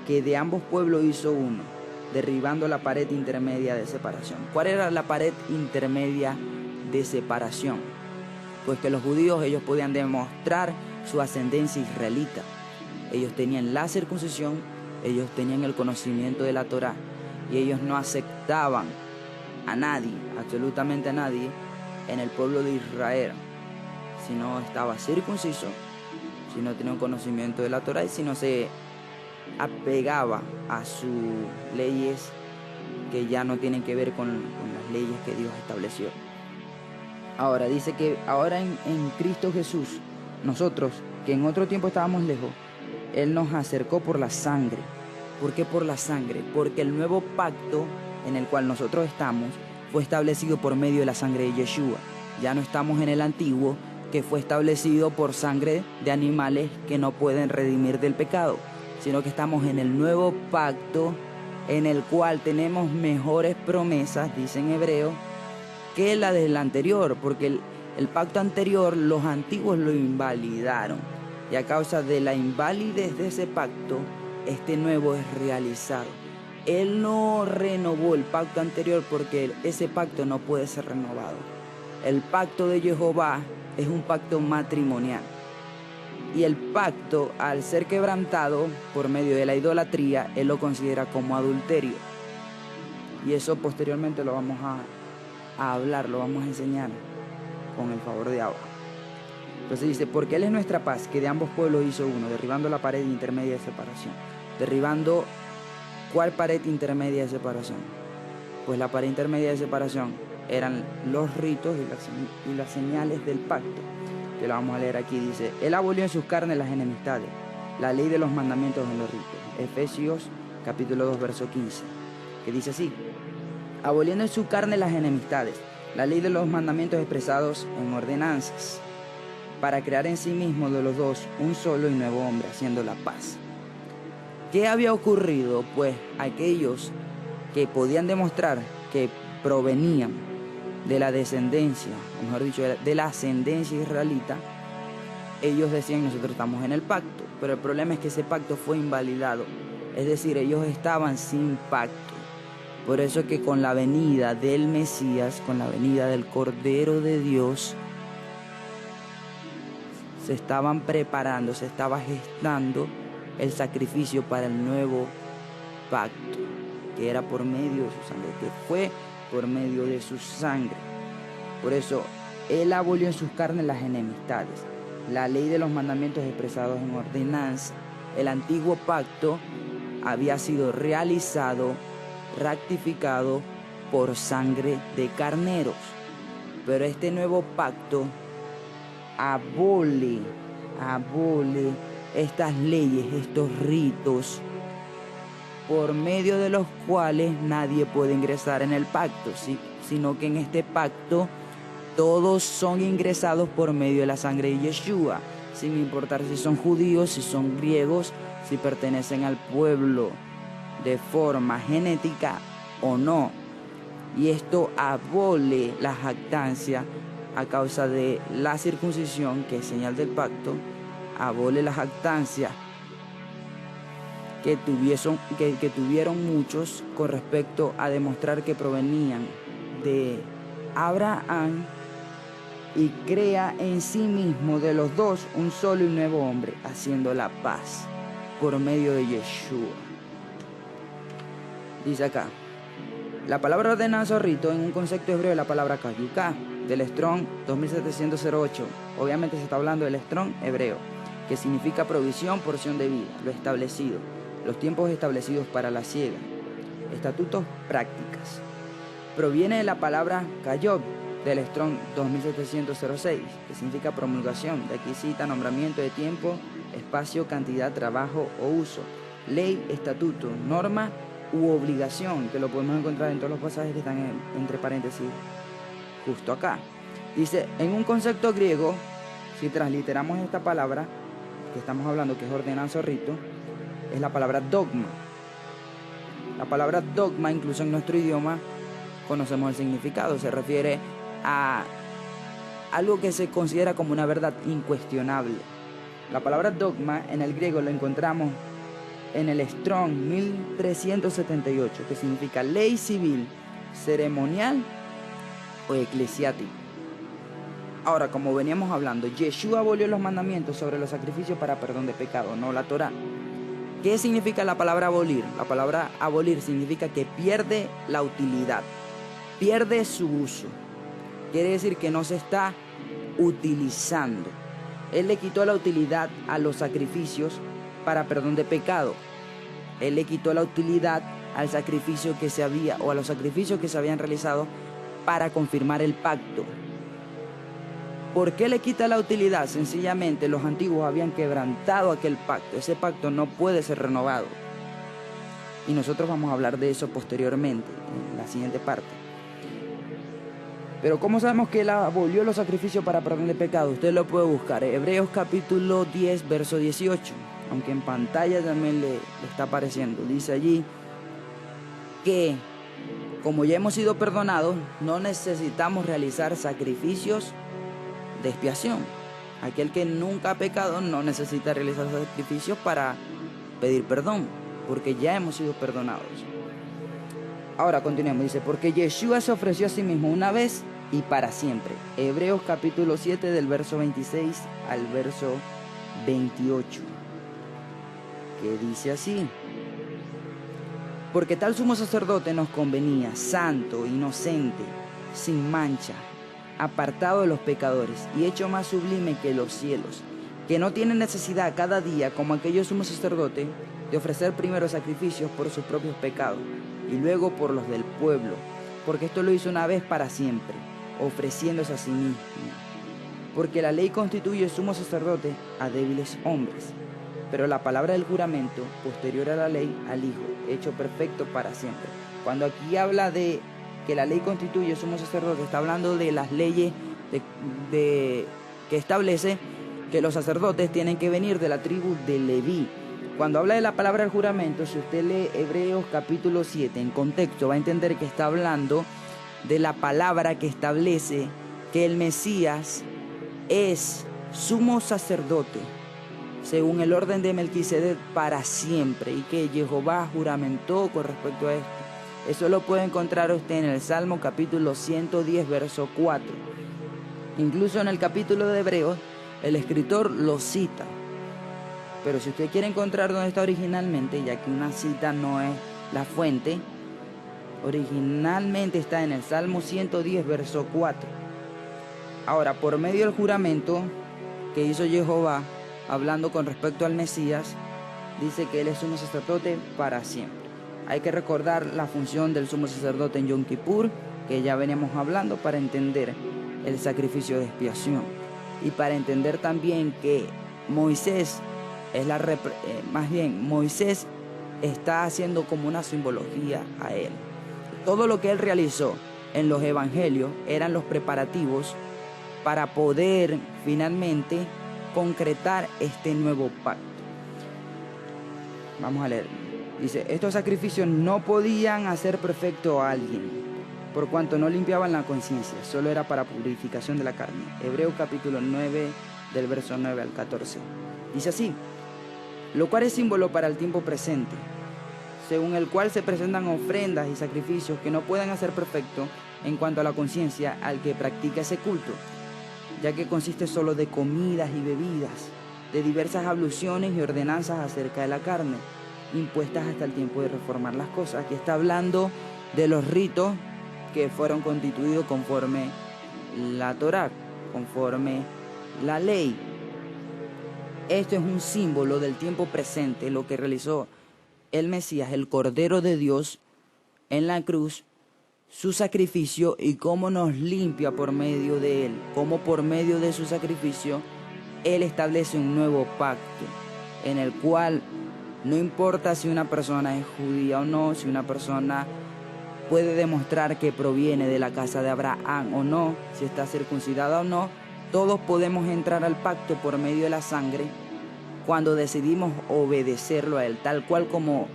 que de ambos pueblos hizo uno, derribando la pared intermedia de separación. ¿Cuál era la pared intermedia de separación? Pues que los judíos, ellos podían demostrar su ascendencia israelita. Ellos tenían la circuncisión, ellos tenían el conocimiento de la Torá, y ellos no aceptaban a nadie, absolutamente a nadie, en el pueblo de Israel, si no estaba circunciso, si no tenía un conocimiento de la Torá y si no se apegaba a sus leyes que ya no tienen que ver con las leyes que Dios estableció. Ahora dice que ahora en Cristo Jesús, nosotros que en otro tiempo estábamos lejos, Él nos acercó por la sangre. ¿Por qué por la sangre? Porque el nuevo pacto en el cual nosotros estamos fue establecido por medio de la sangre de Yeshua. Ya no estamos en el antiguo, que fue establecido por sangre de animales que no pueden redimir del pecado, sino que estamos en el nuevo pacto en el cual tenemos mejores promesas, dice en hebreo, que la del anterior, porque el pacto anterior los antiguos lo invalidaron, y a causa de la invalidez de ese pacto, este nuevo es realizado. Él no renovó el pacto anterior porque ese pacto no puede ser renovado. El pacto de Jehová es un pacto matrimonial. Y el pacto, al ser quebrantado por medio de la idolatría, Él lo considera como adulterio. Y eso posteriormente lo vamos a hablar, lo vamos a enseñar con el favor de Abba. Entonces dice: porque Él es nuestra paz, que de ambos pueblos hizo uno, derribando la pared intermedia de separación. Derribando, ¿cuál pared intermedia de separación? Pues la pared intermedia de separación eran los ritos y las señales del pacto, que lo vamos a leer aquí. Dice: Él abolió en sus carnes las enemistades, la ley de los mandamientos en los ritos. Efesios capítulo 2 verso 15, que dice así: aboliendo en su carne las enemistades, la ley de los mandamientos expresados en ordenanzas, para crear en sí mismo de los dos un solo y nuevo hombre, haciendo la paz. ¿Qué había ocurrido? Pues aquellos que podían demostrar que provenían de la descendencia, o mejor dicho, de la ascendencia israelita, ellos decían nosotros estamos en el pacto, pero el problema es que ese pacto fue invalidado, es decir, ellos estaban sin pacto. Por eso que con la venida del Mesías, con la venida del Cordero de Dios, se estaban preparando, se estaba gestando el sacrificio para el nuevo pacto, que era por medio de su sangre, que fue por medio de su sangre. Por eso, Él abolió en sus carnes las enemistades, la ley de los mandamientos expresados en ordenanza. El antiguo pacto había sido realizado, ratificado por sangre de carneros. Pero este nuevo pacto abole estas leyes, estos ritos, por medio de los cuales nadie puede ingresar en el pacto, ¿sí? Sino que en este pacto todos son ingresados por medio de la sangre de Yeshua, sin importar si son judíos, si son griegos, si pertenecen al pueblo de forma genética o no. Y esto abole la jactancia a causa de la circuncisión, que es señal del pacto, abole la jactancia que tuvieron muchos con respecto a demostrar que provenían de Abraham, y crea en sí mismo de los dos un solo y nuevo hombre, haciendo la paz por medio de Yeshua. Dice acá, la palabra ordenanza o rito en un concepto hebreo es la palabra kayuká, del Strong 2708. Obviamente se está hablando del Strong hebreo, que significa provisión, porción de vida, lo establecido, los tiempos establecidos para la siega, estatutos, prácticas. Proviene de la palabra kayob, del Strong 2706, que significa promulgación. De aquí cita nombramiento de tiempo, espacio, cantidad, trabajo o uso, ley, estatuto, norma u obligación, que lo podemos encontrar en todos los pasajes que están entre paréntesis justo acá. Dice, en un concepto griego, si transliteramos esta palabra que estamos hablando, que es ordenanza o rito, es la palabra dogma. La palabra dogma, incluso en nuestro idioma, conocemos el significado. Se refiere a algo que se considera como una verdad incuestionable. La palabra dogma en el griego lo encontramos en el Strong 1378, que significa ley civil, ceremonial o eclesiástico. Ahora, como veníamos hablando, Yeshua abolió los mandamientos sobre los sacrificios para perdón de pecado, no la Torá. ¿Qué significa la palabra abolir? La palabra abolir significa que pierde la utilidad, pierde su uso. Quiere decir que no se está utilizando. Él le quitó la utilidad a los sacrificios para perdón de pecado. Él le quitó la utilidad al sacrificio que se había, o a los sacrificios que se habían realizado para confirmar el pacto. ¿Por qué le quita la utilidad? Sencillamente los antiguos habían quebrantado aquel pacto. Ese pacto no puede ser renovado. Y nosotros vamos a hablar de eso posteriormente, en la siguiente parte. Pero ¿cómo sabemos que Él abolió los sacrificios para perdón de pecado? Usted lo puede buscar. Hebreos capítulo 10, verso 18. Aunque en pantalla también le está apareciendo. Dice allí que como ya hemos sido perdonados, no necesitamos realizar sacrificios de expiación. Aquel que nunca ha pecado no necesita realizar sacrificios para pedir perdón, porque ya hemos sido perdonados. Ahora continuemos. Dice, porque Yeshua se ofreció a sí mismo una vez y para siempre. Hebreos capítulo 7 del verso 26 al verso 28, que dice así: porque tal sumo sacerdote nos convenía, santo, inocente, sin mancha, apartado de los pecadores y hecho más sublime que los cielos, que no tiene necesidad cada día, como aquellos sumos sacerdotes, de ofrecer primero sacrificios por sus propios pecados y luego por los del pueblo, porque esto lo hizo una vez para siempre, ofreciéndose a sí mismo. Porque la ley constituye sumo sacerdote a débiles hombres, pero la palabra del juramento, posterior a la ley, al Hijo, hecho perfecto para siempre. Cuando aquí habla de que la ley constituye sumo sacerdote, está hablando de las leyes que establece que los sacerdotes tienen que venir de la tribu de Leví. Cuando habla de la palabra del juramento, si usted lee Hebreos capítulo 7 en contexto, va a entender que está hablando de la palabra que establece que el Mesías es sumo sacerdote, según el orden de Melquisedec para siempre, y que Jehová juramentó con respecto a esto. Eso lo puede encontrar usted en el Salmo capítulo 110, verso 4. Incluso en el capítulo de Hebreos, el escritor lo cita. Pero si usted quiere encontrar dónde está originalmente, ya que una cita no es la fuente, originalmente está en el Salmo 110, verso 4. Ahora, por medio del juramento que hizo Jehová, hablando con respecto al Mesías, dice que él es sumo sacerdote para siempre. Hay que recordar la función del sumo sacerdote en Yom Kippur, que ya veníamos hablando, para entender el sacrificio de expiación. Y para entender también que Moisés Moisés está haciendo como una simbología a él. Todo lo que él realizó en los evangelios eran los preparativos para poder finalmente concretar este nuevo pacto. Vamos a leer. Dice, estos sacrificios no podían hacer perfecto a alguien, por cuanto no limpiaban la conciencia, solo era para purificación de la carne. Hebreos capítulo 9, del verso 9 al 14. Dice así, lo cual es símbolo para el tiempo presente, según el cual se presentan ofrendas y sacrificios que no puedan hacer perfecto en cuanto a la conciencia al que practica ese culto, ya que consiste solo de comidas y bebidas, de diversas abluciones y ordenanzas acerca de la carne, impuestas hasta el tiempo de reformar las cosas. Aquí está hablando de los ritos que fueron constituidos conforme la Torá, conforme la ley. Esto es un símbolo del tiempo presente, lo que realizó el Mesías, el Cordero de Dios, en la cruz, su sacrificio y cómo nos limpia por medio de él, cómo por medio de su sacrificio él establece un nuevo pacto en el cual no importa si una persona es judía o no, si una persona puede demostrar que proviene de la casa de Abraham o no, si está circuncidada o no, todos podemos entrar al pacto por medio de la sangre cuando decidimos obedecerlo a él, tal cual como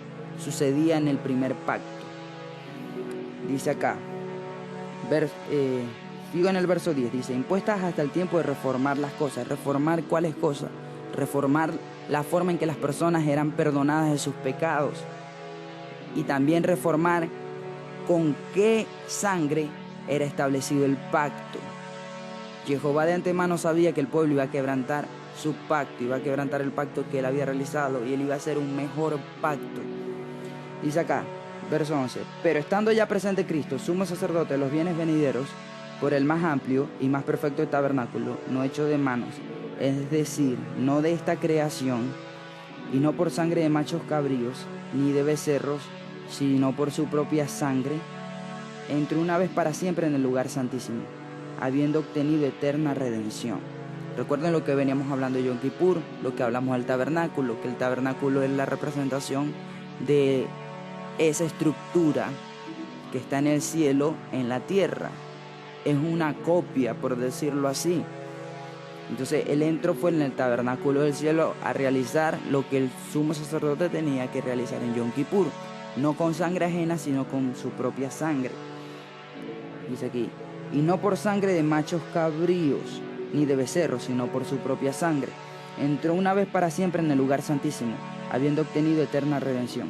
sucedía en el primer pacto. Dice acá, sigo en el verso 10, dice, impuestas hasta el tiempo de reformar las cosas. ¿Reformar cuáles cosas? Reformar la forma en que las personas eran perdonadas de sus pecados. Y también reformar con qué sangre era establecido el pacto. Jehová de antemano sabía que el pueblo iba a quebrantar su pacto, iba a quebrantar el pacto que él había realizado y él iba a hacer un mejor pacto. Dice acá, verso 11, pero estando ya presente Cristo, sumo sacerdote de los bienes venideros, por el más amplio y más perfecto tabernáculo, no hecho de manos, es decir, no de esta creación, y no por sangre de machos cabríos, ni de becerros, sino por su propia sangre, entró una vez para siempre en el lugar santísimo, habiendo obtenido eterna redención. Recuerden lo que veníamos hablando de Yom Kippur, lo que hablamos del tabernáculo, que el tabernáculo es la representación de esa estructura que está en el cielo, en la tierra. Es una copia, por decirlo así. Entonces él entró fue en el tabernáculo del cielo a realizar lo que el sumo sacerdote tenía que realizar en Yom Kippur, no con sangre ajena, sino con su propia sangre. Dice aquí, y no por sangre de machos cabríos, ni de becerros, sino por su propia sangre. Entró una vez para siempre en el lugar santísimo, habiendo obtenido eterna redención.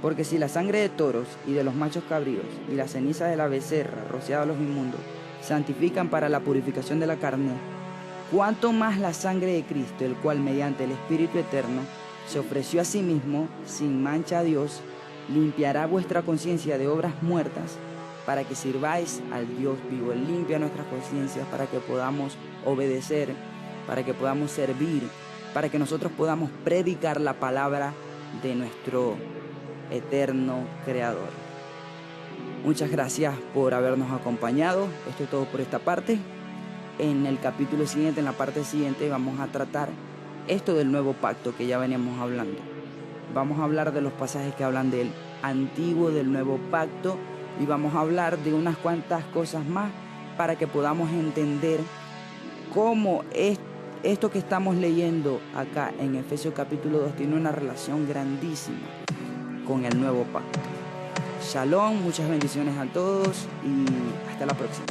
Porque si la sangre de toros y de los machos cabríos y la ceniza de la becerra rociada a los inmundos santifican para la purificación de la carne, cuánto más la sangre de Cristo, el cual mediante el Espíritu eterno se ofreció a sí mismo sin mancha a Dios, limpiará vuestra conciencia de obras muertas para que sirváis al Dios vivo. Él limpia nuestras conciencias para que podamos obedecer, para que podamos servir, para que nosotros podamos predicar la palabra de nuestro eterno Creador. Muchas gracias por habernos acompañado. Esto es todo por esta parte. En el capítulo siguiente, en la parte siguiente, vamos a tratar esto del nuevo pacto que ya veníamos hablando. Vamos a hablar de los pasajes que hablan del antiguo, del nuevo pacto, y vamos a hablar de unas cuantas cosas más para que podamos entender cómo esto que estamos leyendo acá en Efesios capítulo 2 tiene una relación grandísima con el nuevo pacto. Shalom, muchas bendiciones a todos y hasta la próxima.